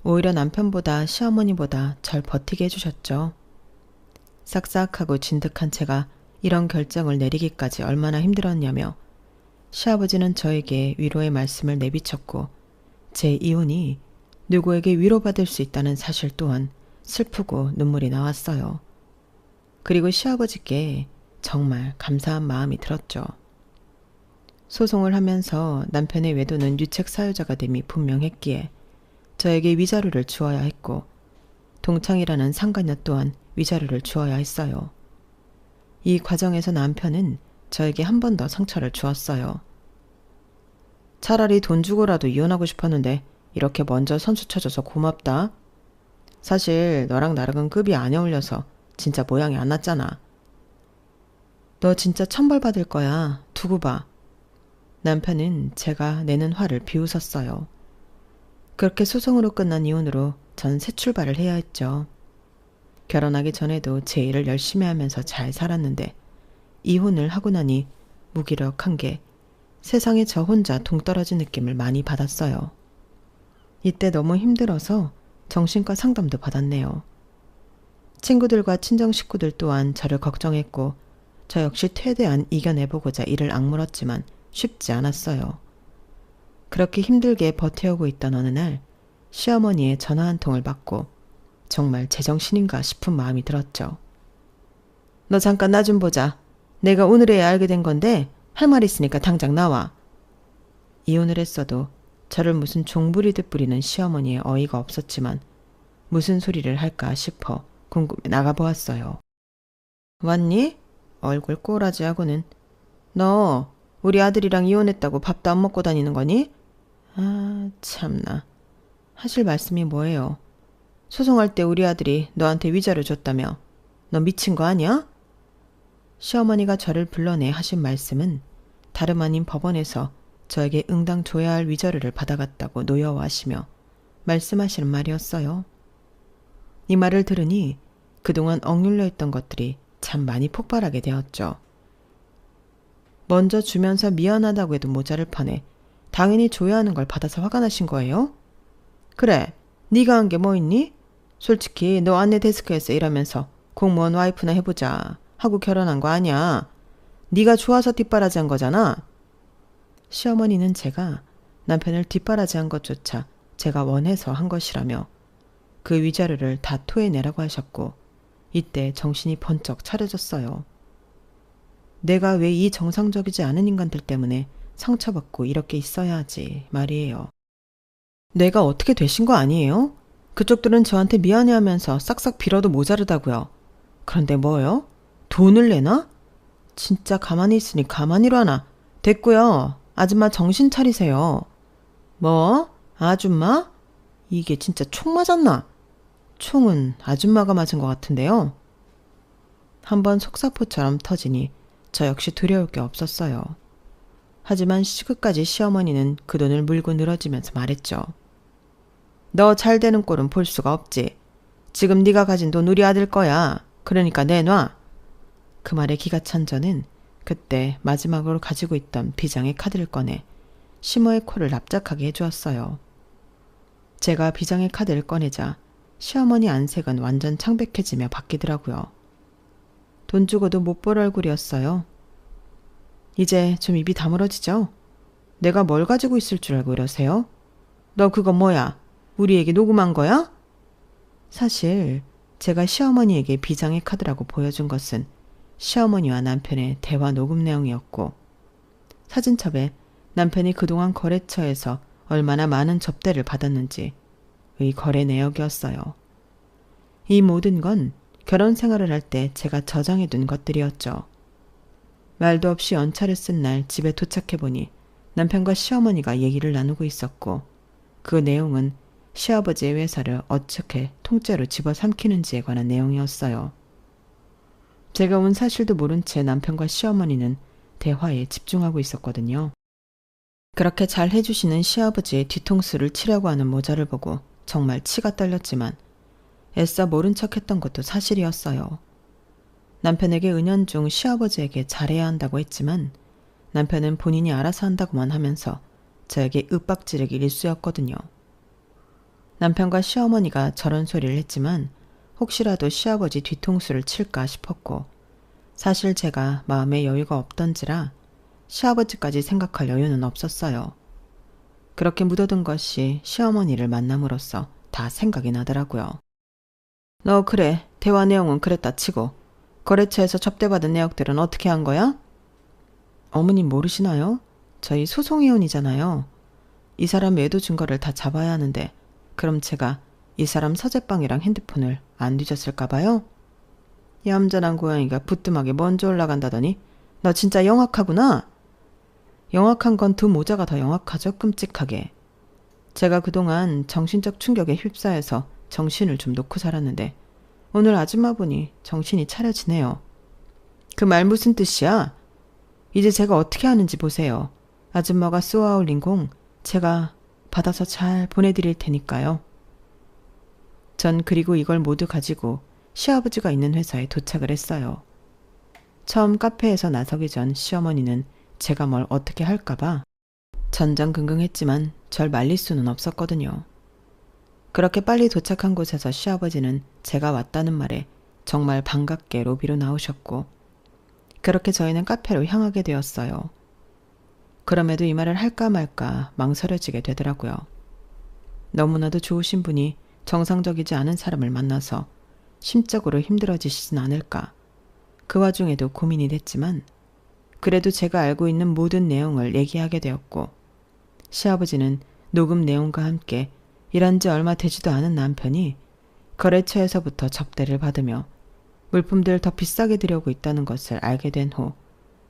오히려 남편보다 시어머니보다 절 버티게 해주셨죠. 싹싹하고 진득한 채가 이런 결정을 내리기까지 얼마나 힘들었냐며 시아버지는 저에게 위로의 말씀을 내비쳤고 제 이혼이 누구에게 위로받을 수 있다는 사실 또한 슬프고 눈물이 나왔어요. 그리고 시아버지께 정말 감사한 마음이 들었죠. 소송을 하면서 남편의 외도는 유책 사유자가 됨이 분명했기에 저에게 위자료를 주어야 했고 동창이라는 상간녀 또한 위자료를 주어야 했어요. 이 과정에서 남편은 저에게 한 번 더 상처를 주었어요. 차라리 돈 주고라도 이혼하고 싶었는데 이렇게 먼저 선수 쳐줘서 고맙다. 사실 너랑 나랑은 급이 안 어울려서 진짜 모양이 안 났잖아. 너 진짜 천벌받을 거야. 두고 봐. 남편은 제가 내는 화를 비웃었어요. 그렇게 소송으로 끝난 이혼으로 전 새 출발을 해야 했죠. 결혼하기 전에도 제 일을 열심히 하면서 잘 살았는데 이혼을 하고 나니 무기력한 게 세상에 저 혼자 동떨어진 느낌을 많이 받았어요. 이때 너무 힘들어서 정신과 상담도 받았네요. 친구들과 친정 식구들 또한 저를 걱정했고 저 역시 최대한 이겨내보고자 이를 악물었지만 쉽지 않았어요. 그렇게 힘들게 버텨오고 있던 어느 날 시어머니의 전화 한 통을 받고 정말 제정신인가 싶은 마음이 들었죠. 너 잠깐 나 좀 보자. 내가 오늘에야 알게 된 건데 할 말 있으니까 당장 나와. 이혼을 했어도 저를 무슨 종부리듯 부리는 시어머니의 어이가 없었지만 무슨 소리를 할까 싶어 궁금해 나가보았어요. 왔니? 얼굴 꼬라지하고는. 너 우리 아들이랑 이혼했다고 밥도 안 먹고 다니는 거니? 아 참나. 하실 말씀이 뭐예요? 소송할 때 우리 아들이 너한테 위자료 줬다며. 너 미친 거 아니야? 시어머니가 저를 불러내 하신 말씀은 다름 아닌 법원에서 저에게 응당 줘야 할 위자료를 받아갔다고 노여워하시며 말씀하시는 말이었어요. 이 말을 들으니 그동안 억눌려 있던 것들이 참 많이 폭발하게 되었죠. 먼저 주면서 미안하다고 해도 모자를 판에 당연히 줘야 하는 걸 받아서 화가 나신 거예요? 그래, 네가 한 게 뭐 있니? 솔직히 너 안내 데스크에서 일하면서 공무원 와이프나 해보자 하고 결혼한 거 아니야. 네가 좋아서 뒷바라지한 거잖아. 시어머니는 제가 남편을 뒷바라지한 것조차 제가 원해서 한 것이라며 그 위자료를 다 토해내라고 하셨고 이때 정신이 번쩍 차려졌어요. 내가 왜 이 정상적이지 않은 인간들 때문에 상처받고 이렇게 있어야 하지 말이에요. 내가 어떻게 되신 거 아니에요? 그쪽들은 저한테 미안해하면서 싹싹 빌어도 모자르다고요. 그런데 뭐요? 돈을 내나? 진짜 가만히 있으니 가만히로 하나. 됐고요. 아줌마 정신 차리세요. 뭐? 아줌마? 이게 진짜 총 맞았나? 총은 아줌마가 맞은 것 같은데요. 한번 속사포처럼 터지니 저 역시 두려울 게 없었어요. 하지만 시끝까지 시어머니는 그 돈을 물고 늘어지면서 말했죠. 너 잘 되는 꼴은 볼 수가 없지. 지금 네가 가진 돈 우리 아들 거야. 그러니까 내놔. 그 말에 기가 찬 저는 그때 마지막으로 가지고 있던 비장의 카드를 꺼내 시모의 코를 납작하게 해주었어요. 제가 비장의 카드를 꺼내자 시어머니 안색은 완전 창백해지며 바뀌더라고요. 돈 주고도 못 볼 얼굴이었어요. 이제 좀 입이 다물어지죠? 내가 뭘 가지고 있을 줄 알고 이러세요? 너 그거 뭐야? 우리에게 녹음한 거야? 사실 제가 시어머니에게 비장의 카드라고 보여준 것은 시어머니와 남편의 대화 녹음 내용이었고 사진첩에 남편이 그동안 거래처에서 얼마나 많은 접대를 받았는지 의 거래 내역이었어요. 이 모든 건 결혼 생활을 할 때 제가 저장해둔 것들이었죠. 말도 없이 연차를 쓴 날 집에 도착해보니 남편과 시어머니가 얘기를 나누고 있었고 그 내용은 시아버지의 회사를 어떻게 통째로 집어삼키는지에 관한 내용이었어요. 제가 온 사실도 모른 채 남편과 시어머니는 대화에 집중하고 있었거든요. 그렇게 잘 해주시는 시아버지의 뒤통수를 치려고 하는 모자를 보고 정말 치가 떨렸지만 애써 모른 척했던 것도 사실이었어요. 남편에게 은연중 시아버지에게 잘해야 한다고 했지만 남편은 본인이 알아서 한다고만 하면서 저에게 윽박지르기 일쑤였거든요. 남편과 시어머니가 저런 소리를 했지만 혹시라도 시아버지 뒤통수를 칠까 싶었고 사실 제가 마음에 여유가 없던지라 시아버지까지 생각할 여유는 없었어요. 그렇게 묻어둔 것이 시어머니를 만남으로써 다 생각이 나더라고요. 너 그래, 대화 내용은 그랬다 치고 거래처에서 접대받은 내역들은 어떻게 한 거야? 어머님 모르시나요? 저희 소송위원이잖아요. 이 사람 외도 증거를 다 잡아야 하는데 그럼 제가 이 사람 서재방이랑 핸드폰을 안 뒤졌을까 봐요? 얌전한 고양이가 부뚜막에 먼저 올라간다더니 너 진짜 영악하구나. 영악한 건 두 모자가 더 영악하죠. 끔찍하게. 제가 그동안 정신적 충격에 휩싸여서 정신을 좀 놓고 살았는데 오늘 아줌마 보니 정신이 차려지네요. 그 말 무슨 뜻이야? 이제 제가 어떻게 하는지 보세요. 아줌마가 쏘아 올린 공 제가 받아서 잘 보내드릴 테니까요. 전 그리고 이걸 모두 가지고 시아버지가 있는 회사에 도착을 했어요. 처음 카페에서 나서기 전 시어머니는 제가 뭘 어떻게 할까봐 전전긍긍했지만 절 말릴 수는 없었거든요. 그렇게 빨리 도착한 곳에서 시아버지는 제가 왔다는 말에 정말 반갑게 로비로 나오셨고 그렇게 저희는 카페로 향하게 되었어요. 그럼에도 이 말을 할까 말까 망설여지게 되더라고요. 너무나도 좋으신 분이 정상적이지 않은 사람을 만나서 심적으로 힘들어지시진 않을까. 그 와중에도 고민이 됐지만 그래도 제가 알고 있는 모든 내용을 얘기하게 되었고 시아버지는 녹음 내용과 함께 일한 지 얼마 되지도 않은 남편이 거래처에서부터 접대를 받으며 물품들을 더 비싸게 들여오고 있다는 것을 알게 된 후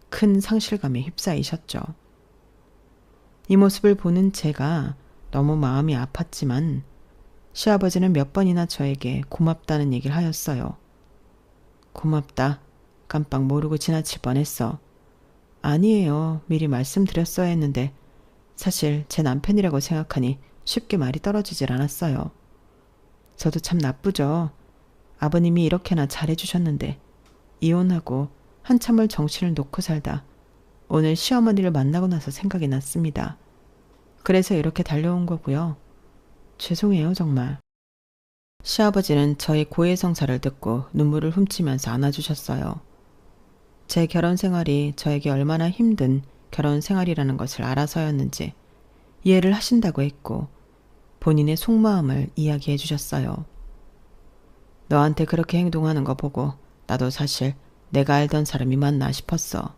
큰 상실감에 휩싸이셨죠. 이 모습을 보는 제가 너무 마음이 아팠지만 시아버지는 몇 번이나 저에게 고맙다는 얘기를 하였어요. 고맙다. 깜빡 모르고 지나칠 뻔했어. 아니에요. 미리 말씀드렸어야 했는데 사실 제 남편이라고 생각하니 쉽게 말이 떨어지질 않았어요. 저도 참 나쁘죠. 아버님이 이렇게나 잘해주셨는데 이혼하고 한참을 정신을 놓고 살다 오늘 시어머니를 만나고 나서 생각이 났습니다. 그래서 이렇게 달려온 거고요. 죄송해요, 정말. 시아버지는 저의 고해성사를 듣고 눈물을 훔치면서 안아주셨어요. 제 결혼 생활이 저에게 얼마나 힘든 결혼 생활이라는 것을 알아서였는지 이해를 하신다고 했고 본인의 속마음을 이야기해 주셨어요. 너한테 그렇게 행동하는 거 보고 나도 사실 내가 알던 사람이 맞나 싶었어.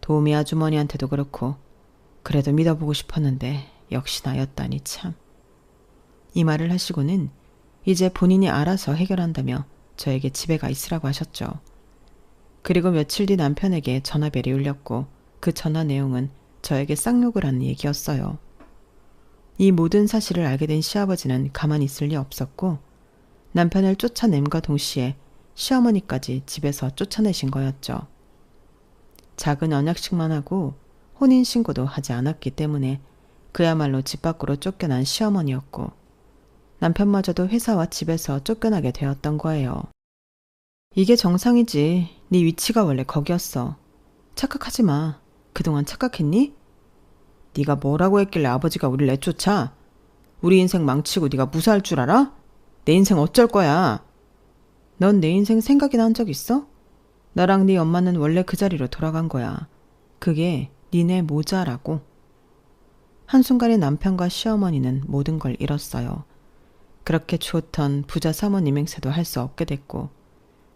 도우미 아주머니한테도 그렇고 그래도 믿어보고 싶었는데 역시나 였다니 참. 이 말을 하시고는 이제 본인이 알아서 해결한다며 저에게 집에 가 있으라고 하셨죠. 그리고 며칠 뒤 남편에게 전화벨이 울렸고 그 전화 내용은 저에게 쌍욕을 하는 얘기였어요. 이 모든 사실을 알게 된 시아버지는 가만히 있을 리 없었고 남편을 쫓아냄과 동시에 시어머니까지 집에서 쫓아내신 거였죠. 작은 언약식만 하고 혼인신고도 하지 않았기 때문에 그야말로 집 밖으로 쫓겨난 시어머니였고 남편마저도 회사와 집에서 쫓겨나게 되었던 거예요. 이게 정상이지. 네 위치가 원래 거기였어. 착각하지 마. 그동안 착각했니? 네가 뭐라고 했길래 아버지가 우리를 내쫓아? 우리 인생 망치고 네가 무사할 줄 알아? 내 인생 어쩔 거야? 넌 내 인생 생각이나 한 적 있어? 나랑 네 엄마는 원래 그 자리로 돌아간 거야. 그게 니네 모자라고. 한순간에 남편과 시어머니는 모든 걸 잃었어요. 그렇게 좋던 부자 사모님 행세도 할 수 없게 됐고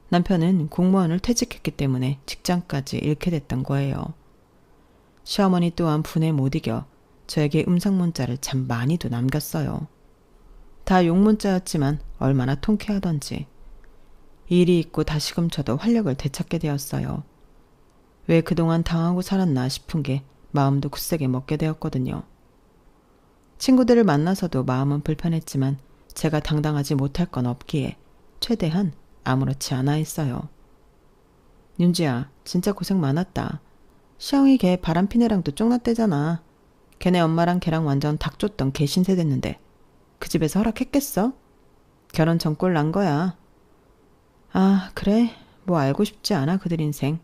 남편은 공무원을 퇴직했기 때문에 직장까지 잃게 됐던 거예요. 시어머니 또한 분에 못 이겨 저에게 음성문자를 참 많이도 남겼어요. 다 욕문자였지만 얼마나 통쾌하던지. 일이 있고 다시금 저도 활력을 되찾게 되었어요. 왜 그동안 당하고 살았나 싶은 게 마음도 굳세게 먹게 되었거든요. 친구들을 만나서도 마음은 불편했지만 제가 당당하지 못할 건 없기에 최대한 아무렇지 않아 했어요. 윤지야, 진짜 고생 많았다. 시영이 걔 바람피네랑도 쫑났대잖아. 걔네 엄마랑 걔랑 완전 닭 쫓던 개 신세 됐는데 그 집에서 허락했겠어? 결혼 전골 난 거야. 아, 그래? 뭐 알고 싶지 않아 그들 인생.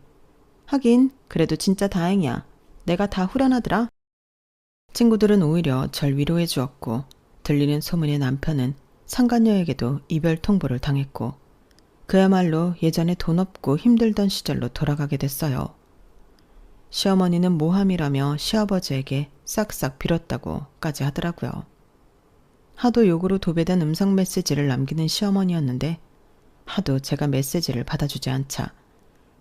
하긴 그래도 진짜 다행이야. 내가 다 후련하더라. 친구들은 오히려 절 위로해 주었고 들리는 소문에 남편은 상간녀에게도 이별 통보를 당했고 그야말로 예전에 돈 없고 힘들던 시절로 돌아가게 됐어요. 시어머니는 모함이라며 시아버지에게 싹싹 빌었다고까지 하더라고요. 하도 욕으로 도배된 음성 메시지를 남기는 시어머니였는데 하도 제가 메시지를 받아주지 않자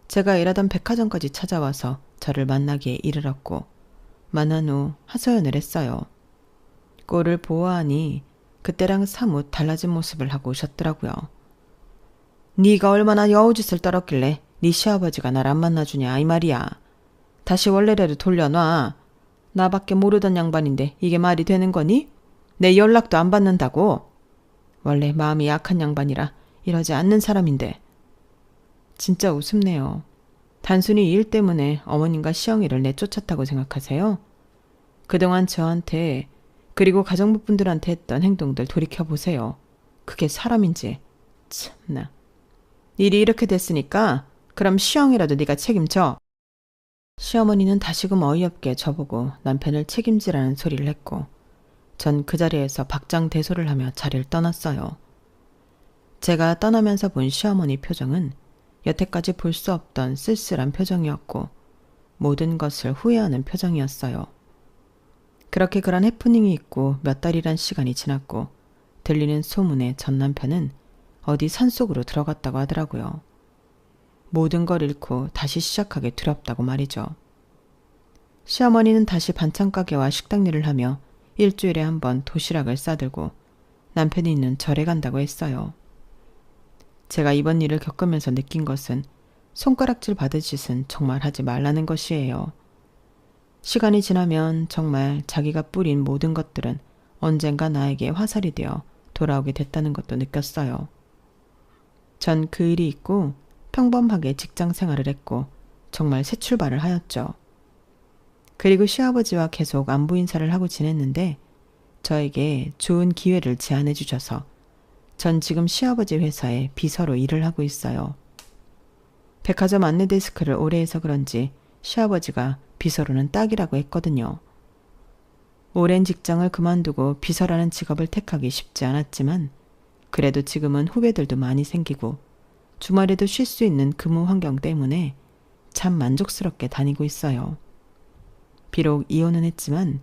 제가 일하던 백화점까지 찾아와서 저를 만나기에 이르렀고 만난 후 하소연을 했어요. 꼴을 보아하니 그때랑 사뭇 달라진 모습을 하고 오셨더라고요. 네가 얼마나 여우짓을 떨었길래 네 시아버지가 날 안 만나주냐 이 말이야. 다시 원래대로 돌려놔. 나밖에 모르던 양반인데 이게 말이 되는 거니? 내 연락도 안 받는다고. 원래 마음이 약한 양반이라 이러지 않는 사람인데. 진짜 우습네요. 단순히 일 때문에 어머님과 시영이를 내쫓았다고 생각하세요? 그동안 저한테 그리고 가정부분들한테 했던 행동들 돌이켜보세요. 그게 사람인지. 참나. 일이 이렇게 됐으니까 그럼 시영이라도 네가 책임져. 시어머니는 다시금 어이없게 저보고 남편을 책임지라는 소리를 했고 전 그 자리에서 박장대소를 하며 자리를 떠났어요. 제가 떠나면서 본 시어머니 표정은 여태까지 볼 수 없던 쓸쓸한 표정이었고 모든 것을 후회하는 표정이었어요. 그렇게 그런 해프닝이 있고 몇 달이란 시간이 지났고 들리는 소문에 전 남편은 어디 산속으로 들어갔다고 하더라고요. 모든 걸 잃고 다시 시작하기 두렵다고 말이죠. 시어머니는 다시 반찬가게와 식당 일을 하며 일주일에 한 번 도시락을 싸들고 남편이 있는 절에 간다고 했어요. 제가 이번 일을 겪으면서 느낀 것은 손가락질 받을 짓은 정말 하지 말라는 것이에요. 시간이 지나면 정말 자기가 뿌린 모든 것들은 언젠가 나에게 화살이 되어 돌아오게 됐다는 것도 느꼈어요. 전 그 일이 있고 평범하게 직장 생활을 했고 정말 새 출발을 하였죠. 그리고 시아버지와 계속 안부 인사를 하고 지냈는데 저에게 좋은 기회를 제안해 주셔서 전 지금 시아버지 회사에 비서로 일을 하고 있어요. 백화점 안내 데스크를 오래 해서 그런지 시아버지가 비서로는 딱이라고 했거든요. 오랜 직장을 그만두고 비서라는 직업을 택하기 쉽지 않았지만 그래도 지금은 후배들도 많이 생기고 주말에도 쉴 수 있는 근무 환경 때문에 참 만족스럽게 다니고 있어요. 비록 이혼은 했지만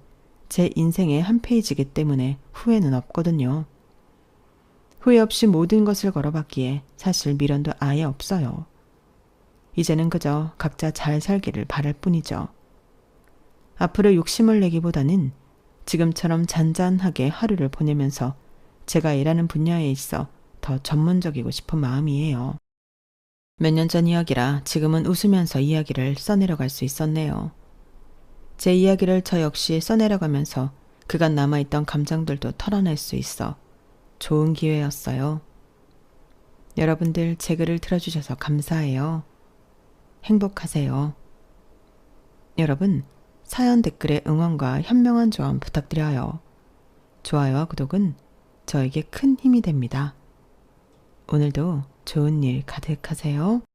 제 인생의 한 페이지이기 때문에 후회는 없거든요. 후회 없이 모든 것을 걸어봤기에 사실 미련도 아예 없어요. 이제는 그저 각자 잘 살기를 바랄 뿐이죠. 앞으로 욕심을 내기보다는 지금처럼 잔잔하게 하루를 보내면서 제가 일하는 분야에 있어 더 전문적이고 싶은 마음이에요. 몇 년 전 이야기라 지금은 웃으면서 이야기를 써내려갈 수 있었네요. 제 이야기를 저 역시 써내려가면서 그간 남아있던 감정들도 털어낼 수 있어 좋은 기회였어요. 여러분들 제 글을 들어주셔서 감사해요. 행복하세요. 여러분, 사연 댓글에 응원과 현명한 조언 부탁드려요. 좋아요와 구독은 저에게 큰 힘이 됩니다. 오늘도 좋은 일 가득하세요.